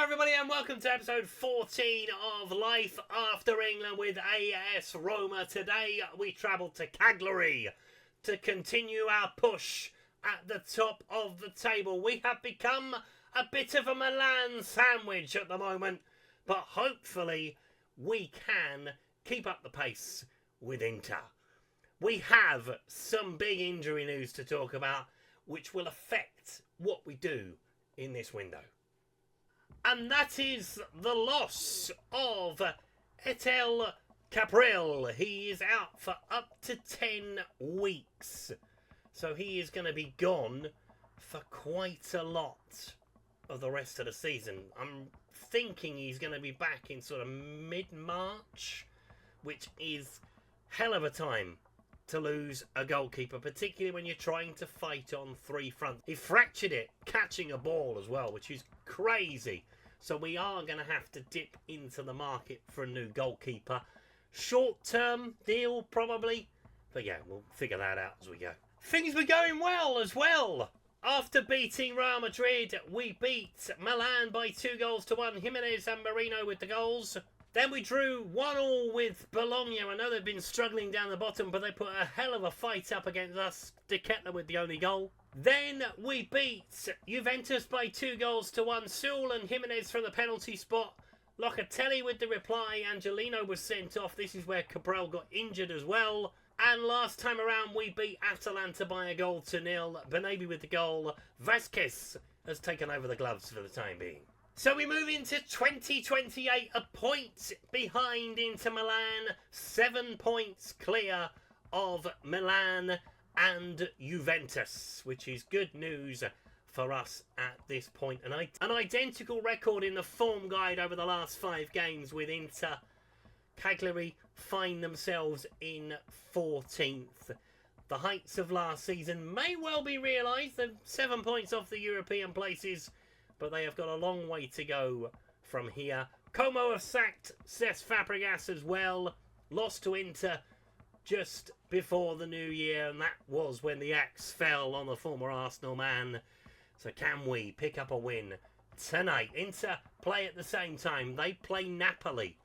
everybody, and welcome to episode 14 of Life After England with AS Roma. Today we travel to Cagliari to continue our push at the top of the table. We have become a bit of a Milan sandwich at the moment, but hopefully we can keep up the pace with Inter. We have some big injury news to talk about, which will affect what we do in this window. And that is the loss of Etel Capril. He is out for up to 10 weeks. So he is going to be gone for quite a lot of the rest of the season. I'm thinking he's going to be back in sort of mid-March, which is hell of a time to lose a goalkeeper, particularly when you're trying to fight on three fronts. He fractured it catching a ball as well, which is crazy. So we are going to have to dip into the market for a new goalkeeper. Short-term deal, probably. But yeah, we'll figure that out as we go. Things were going well as well. After beating Real Madrid, we beat Milan by 2-1. Jimenez and Marino with the goals. Then we drew 1-1 with Bologna. I know they've been struggling down the bottom, but they put a hell of a fight up against us. De Ketelaere with the only goal. Then we beat Juventus by 2-1. Sewell and Jimenez from the penalty spot. Locatelli with the reply. Angelino was sent off. This is where Cabral got injured as well. And last time around we beat Atalanta by 1-0. Benabi with the goal. Vasquez has taken over the gloves for the time being. So we move into 2028, a point behind Inter Milan, 7 points clear of Milan and Juventus, which is good news for us at this point. An identical record in the form guide over the last 5 games with Inter. Cagliari find themselves in 14th. The heights of last season may well be realised. They're 7 points off the European places, but they have got a long way to go from here. Como have sacked Cesc Fabregas as well. Lost to Inter just before the new year, and that was when the axe fell on the former Arsenal man. So can we pick up a win tonight? Inter play at the same time. They play Napoli.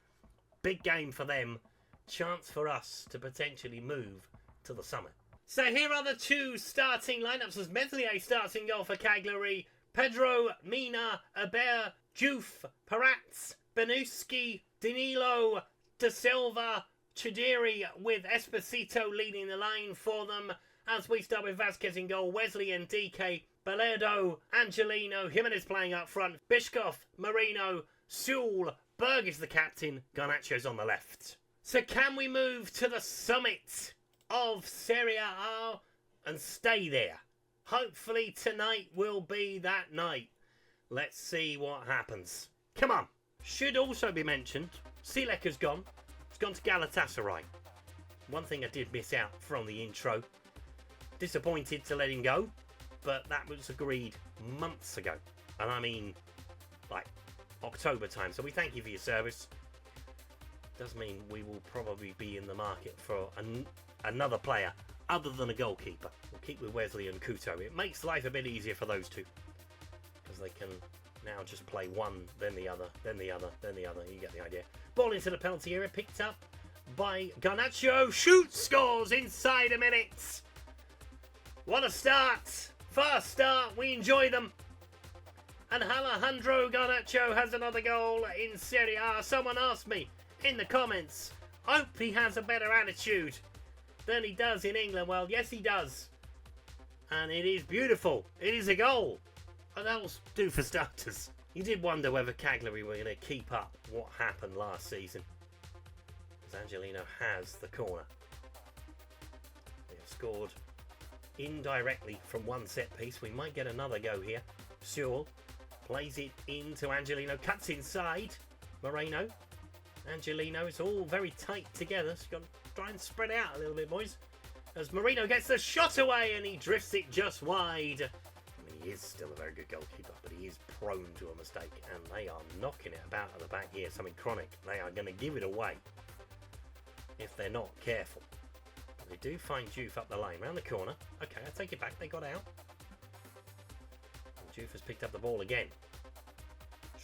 Big game for them. Chance for us to potentially move to the summit. So here are the 2 starting lineups as Meslier starts in goal for Cagliari. Pedro, Mina, Aber, Diouf, Paratz, Benuski, Danilo, De Silva, Chidiri with Esposito leading the line for them. As we start with Vasquez in goal, Wesley and DK, Balerdo, Angelino, Jimenez playing up front, Bishkov, Marino, Sewell, Berg is the captain, Garnaccio's on the left. So can we move to the summit of Serie A and stay there? Hopefully tonight will be that night. Let's see what happens. Come on. Should also be mentioned, Silek has gone. He's gone to Galatasaray. One thing I did miss out from the intro. Disappointed to let him go, but that was agreed months ago. And I mean, like, October time. So we thank you for your service. Does mean we will probably be in the market for another player other than a goalkeeper. We'll keep with Wesley and Couto. It makes life a bit easier for those two, because they can now just play one, then the other, then the other, then the other. You get the idea. Ball into the penalty area, picked up by Garnaccio. Shoots, scores inside a minute. What a start. Fast start. We enjoy them. And Alejandro Garnacho has another goal in Serie A. Someone asked me in the comments, hope he has a better attitude than he does in England. Well, yes, he does. And it is beautiful. It is a goal. And that'll do for starters. You did wonder whether Cagliari were going to keep up what happened last season, as Angelino has the corner. They have scored indirectly from one set piece. We might get another go here. Sewell plays it into Angelino. Cuts inside. Moreno. Angelino, it's all very tight together, so you've got to try and spread out a little bit, boys. As Marino gets the shot away and he drifts it just wide. I mean, he is still a very good goalkeeper, but he is prone to a mistake, and they are knocking it about at the back here, something chronic. They are going to give it away if they're not careful. They do find Diouf up the lane, round the corner. Okay, I take it back, they got out. And Diouf has picked up the ball again.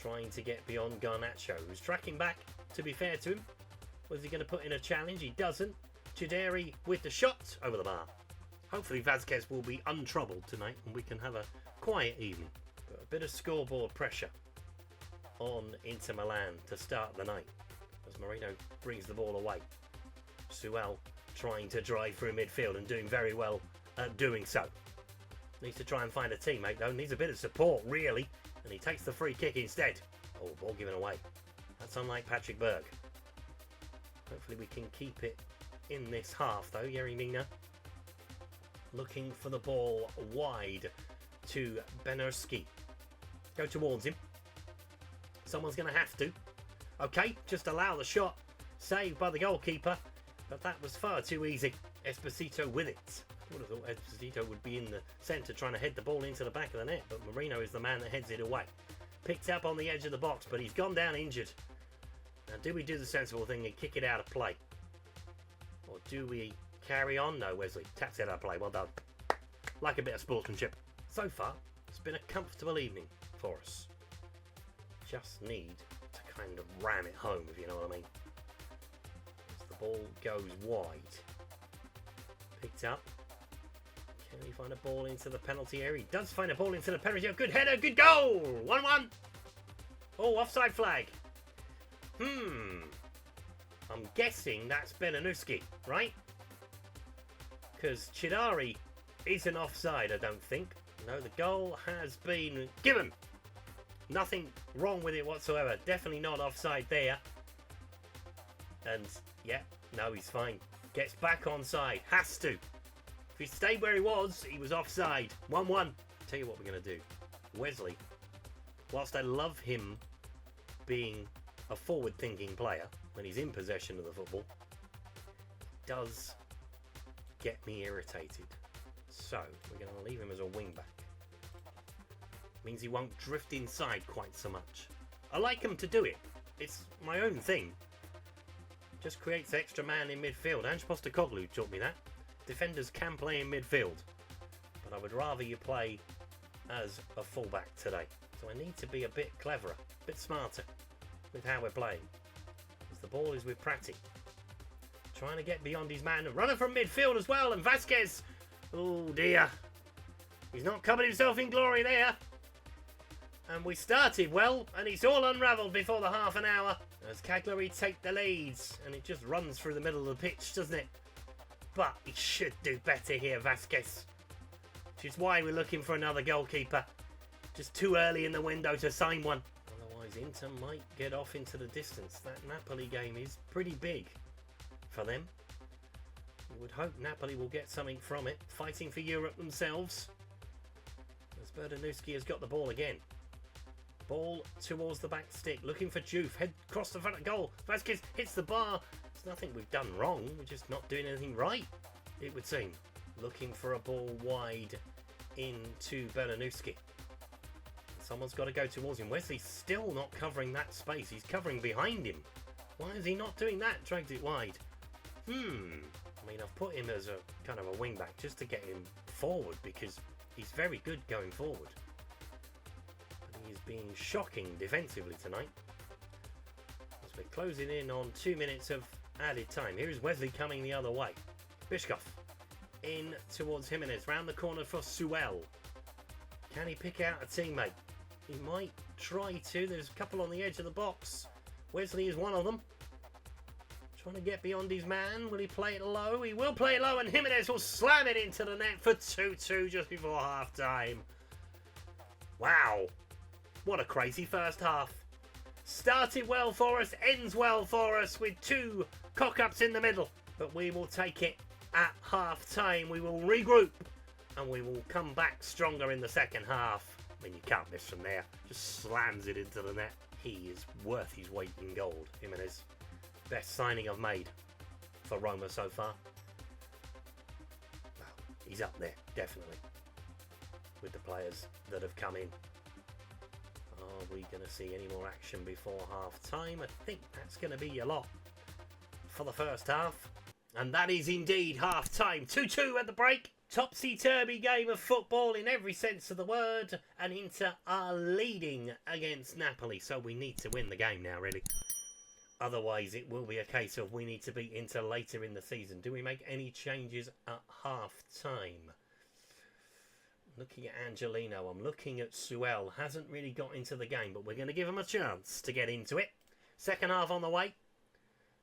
trying to get beyond Garnacho, who's tracking back, to be fair to him. Was he going to put in a challenge? He doesn't. Cagliari with the shot over the bar. Hopefully Vazquez will be untroubled tonight and we can have a quiet evening. But a bit of scoreboard pressure on Inter Milan to start the night as Marino brings the ball away. Suel trying to drive through midfield and doing very well at doing so. Needs to try and find a teammate though. Needs a bit of support really. And he takes the free kick instead. Oh, ball given away. That's unlike Patrick Berg. Hopefully we can keep it in this half though. Yerry Mina looking for the ball wide to Benerski. Go towards him. Someone's going to have to. Okay, just allow the shot. Saved by the goalkeeper. But that was far too easy. Esposito with it. I would have thought Esposito would be in the centre trying to head the ball into the back of the net. But Marino is the man that heads it away. Picked up on the edge of the box, but he's gone down injured. Now, do we do the sensible thing and kick it out of play? Or do we carry on? No, Wesley taps it out of play. Well done. Like a bit of sportsmanship. So far, it's been a comfortable evening for us. Just need to kind of ram it home, if you know what I mean. As the ball goes wide. Picked up. Can he find a ball into the penalty area? He does find a ball into the penalty area. Good header, good goal! 1-1. Oh, offside flag. I'm guessing that's Benanuski, right? Because Cagliari isn't offside, I don't think. No, the goal has been given. Nothing wrong with it whatsoever. Definitely not offside there. And, yeah, no, he's fine. Gets back onside. Has to. If he stayed where he was offside. 1-1. Tell you what we're going to do. Wesley, whilst I love him being a forward-thinking player when he's in possession of the football, does get me irritated. So, we're going to leave him as a wing-back. Means he won't drift inside quite so much. I like him to do it. It's my own thing. Just creates extra man in midfield. Ange Postecoglou taught me that. Defenders can play in midfield. But I would rather you play as a fullback today. So I need to be a bit cleverer, a bit smarter with how we're playing. As the ball is with Prati. Trying to get beyond his man. Running from midfield as well. And Vazquez. Oh dear. He's not covered himself in glory there. And we started well, and it's all unravelled before the half an hour as Cagliari take the leads, and it just runs through the middle of the pitch, doesn't it? But he should do better here, Vazquez. Which is why we're looking for another goalkeeper. Just too early in the window to sign one. Otherwise, Inter might get off into the distance. That Napoli game is pretty big for them. You would hope Napoli will get something from it, fighting for Europe themselves. As Berdanowski has got the ball again. Ball towards the back stick, looking for Juve. Head across the front of goal. Vazquez hits the bar. There's nothing we've done wrong. We're just not doing anything right, it would seem. Looking for a ball wide into Berdanowski. Someone's got to go towards him. Wesley's still not covering that space. He's covering behind him. Why is he not doing that? Dragged it wide. I mean, I've put him as a kind of a wing back just to get him forward because he's very good going forward. He's been shocking defensively tonight. As we're closing in on 2 minutes of added time. Here's Wesley coming the other way. Bishkov in towards Jimenez. Round the corner for Suel. Can he pick out a teammate? He might try to. There's a couple on the edge of the box. Wesley is one of them. Trying to get beyond his man. Will he play it low? He will play it low, and Jimenez will slam it into the net for 2-2 just before half time. Wow. What a crazy first half. Started well for us, ends well for us with two cock-ups in the middle. But we will take it at half time. We will regroup and we will come back stronger in the second half. I mean, you can't miss from there. Just slams it into the net. He is worth his weight in gold. Jimenez, best signing I've made for Roma so far. Well, he's up there, definitely, with the players that have come in. Are we going to see any more action before half time? I think that's going to be a lot for the first half. And that is indeed half time. 2-2 at the break. Topsy-turvy game of football in every sense of the word, and Inter are leading against Napoli, so we need to win the game now, really. Otherwise, it will be a case of we need to beat Inter later in the season. Do we make any changes at half-time? Looking at Angelino, I'm looking at Suel. Hasn't really got into the game, but we're going to give him a chance to get into it. Second half on the way.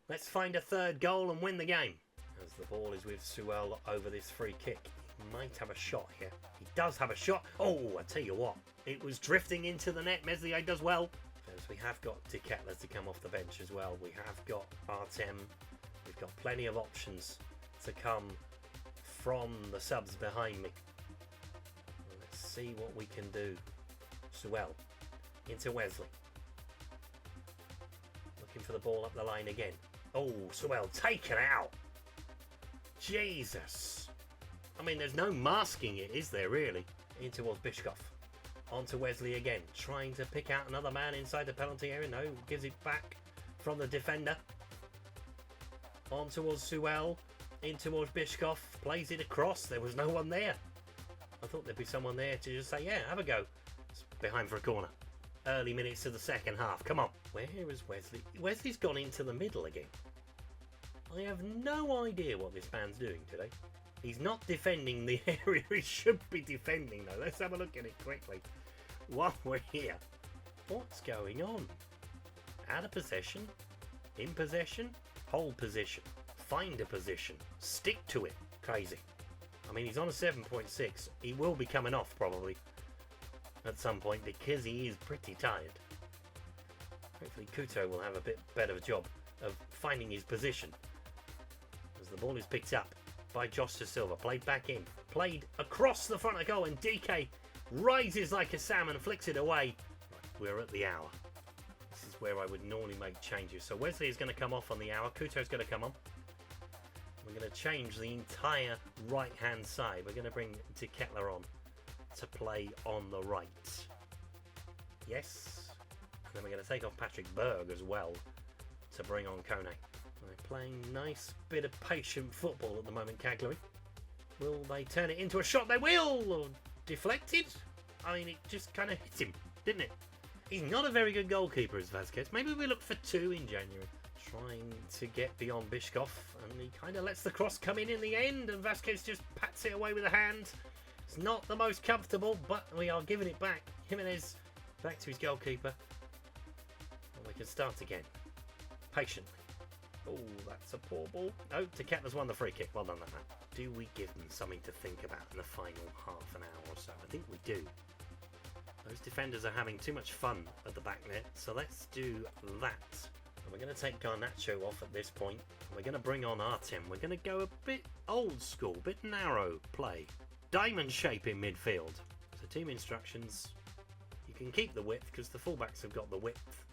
Let's find a third goal and win the game. As the ball is with Suel over this free kick. He might have a shot here. He does have a shot. Oh, I tell you what. It was drifting into the net. Meslier does well. As we have got De Ketelaere to come off the bench as well. We have got Artem. We've got plenty of options to come from the subs behind me. Let's see what we can do. Suel into Wesley. Looking for the ball up the line again. Oh, Suel taken out. Jesus. I mean, there's no masking it, is there, really? In towards Bischoff. On to Wesley again. Trying to pick out another man inside the penalty area. No, gives it back from the defender. On towards Suel. In towards Bischoff. Plays it across. There was no one there. I thought there'd be someone there to just say, yeah, have a go. It's behind for a corner. Early minutes of the second half. Come on. Where is Wesley? Wesley's gone into the middle again. I have no idea what this man's doing today. He's not defending the area he should be defending, though. Let's have a look at it quickly while we're here. What's going on? Out of possession? In possession? Hold position. Find a position. Stick to it. Crazy. I mean, he's on a 7.6. He will be coming off, probably, at some point, because he is pretty tired. Hopefully Couto will have a bit better of a job of finding his position. As the ball is picked up by Josh De Silva, played back in, played across the front of goal, and DK rises like a salmon, flicks it away. We're at the hour. This is where I would normally make changes. So Wesley is going to come off on the hour. Couto's going to come on. We're going to change the entire right-hand side. We're going to bring De Ketelaere on to play on the right. Yes. And then we're going to take off Patrick Berg as well to bring on Kone. They're playing nice bit of patient football at the moment, Cagliari. Will they turn it into a shot? They will! Or deflected? I mean, it just kind of hit him, didn't it? He's not a very good goalkeeper, as Vasquez. Maybe we look for 2 in January. Trying to get beyond Bischoff, and he kind of lets the cross come in the end, and Vasquez just pats it away with a hand. It's not the most comfortable, but we are giving it back. Jimenez back to his goalkeeper. And we can start again. Patiently. Oh, that's a poor ball. Oh, De Ketelaere's won the free kick. Well done, that man. Do we give them something to think about in the final half an hour or so? I think we do. Those defenders are having too much fun at the back net, so let's do that. And we're going to take Garnacho off at this point. We're going to bring on Artem. We're going to go a bit old school, bit narrow play. Diamond shape in midfield. So team instructions, you can keep the width because the fullbacks have got the width.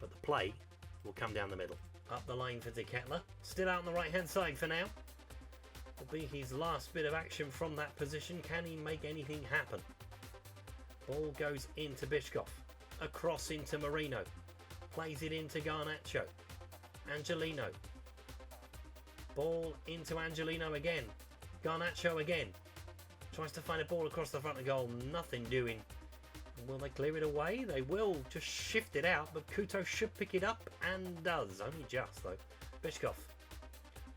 But the play will come down the middle. Up the line for De Ketelaere. Still out on the right hand side for now. Will be his last bit of action from that position. Can he make anything happen? Ball goes into Bischoff. Across into Marino. Plays it into Garnacho. Angelino. Ball into Angelino again. Garnacho again. Tries to find a ball across the front of goal. Nothing doing. Will they clear it away? They will just shift it out, but Couto should pick it up and does. Only just, though. Bischoff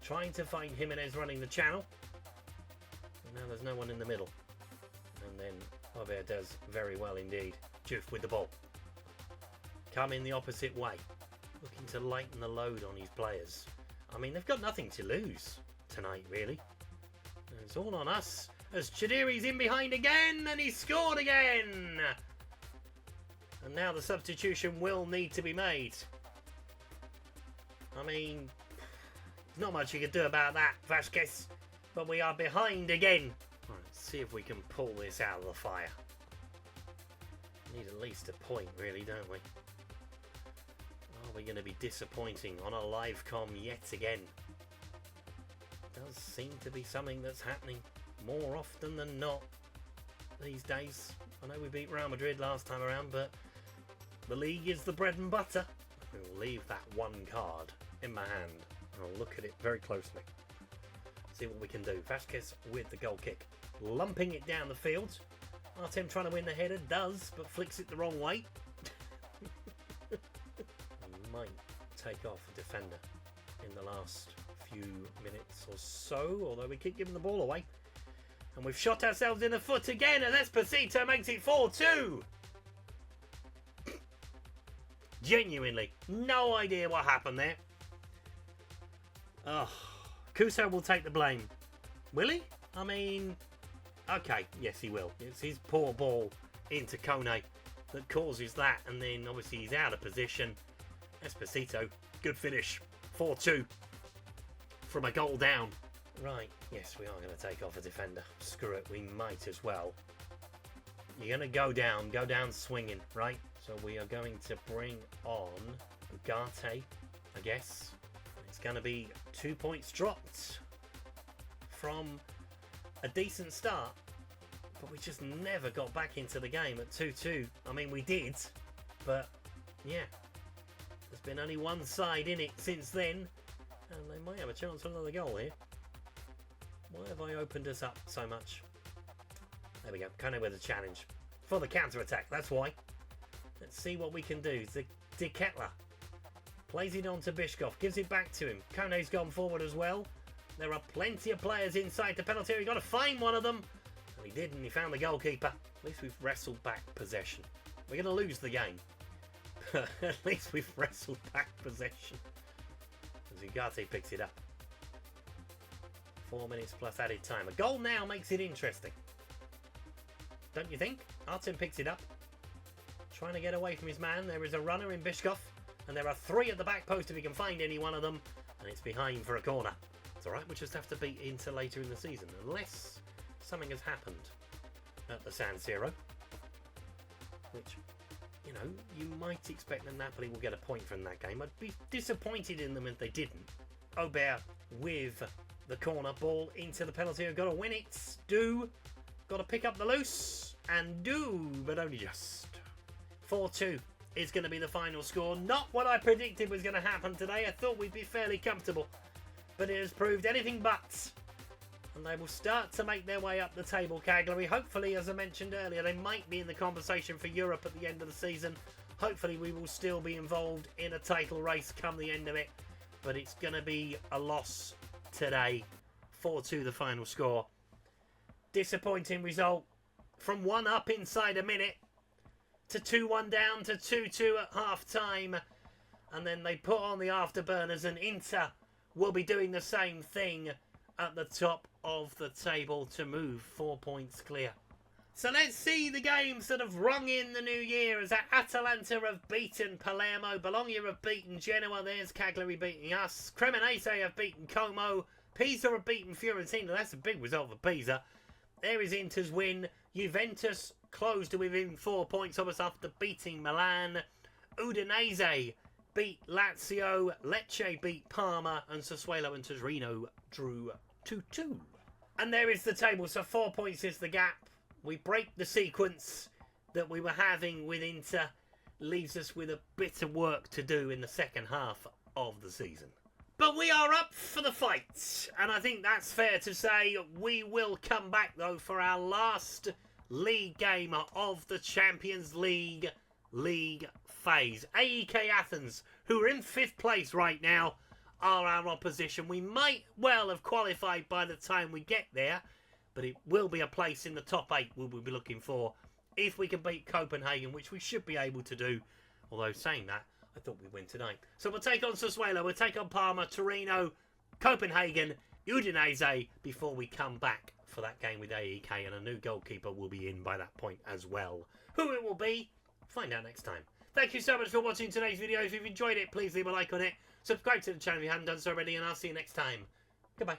trying to find Jimenez running the channel. And now there's no one in the middle. And then Javier does very well indeed. Juf with the ball. Come in the opposite way. Looking to lighten the load on his players. I mean, they've got nothing to lose tonight, really. It's all on us. As Chidiri's in behind again, and he scored again! And now the substitution will need to be made. I mean, there's not much you can do about that, Vasquez. But we are behind again. Right, let's see if we can pull this out of the fire. Need at least a point, really, don't we? Are we going to be disappointing on a live com yet again? Does seem to be something that's happening more often than not these days. I know we beat Real Madrid last time around, but the league is the bread and butter. We'll leave that one card in my hand and I'll look at it very closely. See what we can do. Vasquez with the goal kick. Lumping it down the field. Artem trying to win the header. Does, but flicks it the wrong way. Might take off a defender in the last few minutes or so. Although we keep giving the ball away. And we've shot ourselves in the foot again. And Esposito makes it 4-2. Genuinely. No idea what happened there. Oh, Kuso will take the blame. Will he? I mean, okay, yes he will. It's his poor ball into Kone that causes that, and then obviously he's out of position. Esposito, good finish. 4-2 from a goal down. Right, yes, we are going to take off a defender. Screw it, we might as well. You're going to go down swinging, right? So we are going to bring on Ugarte, I guess. It's going to be 2 points dropped from a decent start, but we just never got back into the game at 2-2. I mean, we did, but yeah, there's been only one side in it since then, and they might have a chance for another goal here. Why have I opened us up so much? There we go, Kone with a challenge for the counter-attack, that's why. Let's see what we can do. De Ketler plays it on to Bishkov, gives it back to him. Kone's gone forward as well. There are plenty of players inside the penalty area. He's got to find one of them. And he did, and he found the goalkeeper. At least we've wrestled back possession. We're going to lose the game. But at least we've wrestled back possession. As Ugarte picks it up. 4 minutes plus added time. A goal now makes it interesting. Don't you think? Artem picks it up. Trying to get away from his man. There is a runner in Bishkov. And there are 3 at the back post if he can find any one of them. And it's behind for a corner. It's alright, we'll just have to beat Inter later in the season. Unless something has happened at the San Siro. Which, you know, you might expect that Napoli will get a point from that game. I'd be disappointed in them if they didn't. Aubert with the corner ball into the penalty. I've got to win it. Do. Got to pick up the loose. And do, but only just. 4-2. Is going to be the final score. Not what I predicted was going to happen today. I thought we'd be fairly comfortable. But it has proved anything but. And they will start to make their way up the table, Cagliari. Hopefully, as I mentioned earlier, they might be in the conversation for Europe at the end of the season. Hopefully, we will still be involved in a title race come the end of it. But it's going to be a loss today. 4-2 the final score. Disappointing result. From 1 up inside a minute. To 2-1 down to 2-2 at half-time. And then they put on the afterburners, and Inter will be doing the same thing at the top of the table to move 4 points clear. So let's see the games that have rung in the new year, as Atalanta have beaten Palermo, Bologna have beaten Genoa, there's Cagliari beating us, Cremonese have beaten Como, Pisa have beaten Fiorentina, that's a big result for Pisa. There is Inter's win. Juventus closed to within 4 points of us after beating Milan. Udinese beat Lazio. Lecce beat Parma. And Sassuolo and Torino drew 2-2. And there is the table. So 4 points is the gap. We break the sequence that we were having with Inter. Leaves us with a bit of work to do in the second half of the season. But we are up for the fight, and I think that's fair to say. We will come back, though, for our last league game of the Champions League phase. AEK Athens, who are in 5th place right now, are our opposition. We might well have qualified by the time we get there, but it will be a place in the top 8 we will be looking for if we can beat Copenhagen, which we should be able to do. Although, saying that, I thought we'd win tonight. So we'll take on Sassuolo, we'll take on Parma, Torino, Copenhagen, Udinese before we come back for that game with AEK, and a new goalkeeper will be in by that point as well. Who it will be, find out next time. Thank you so much for watching today's video. If you've enjoyed it, please leave a like on it. Subscribe to the channel if you haven't done so already, and I'll see you next time. Goodbye.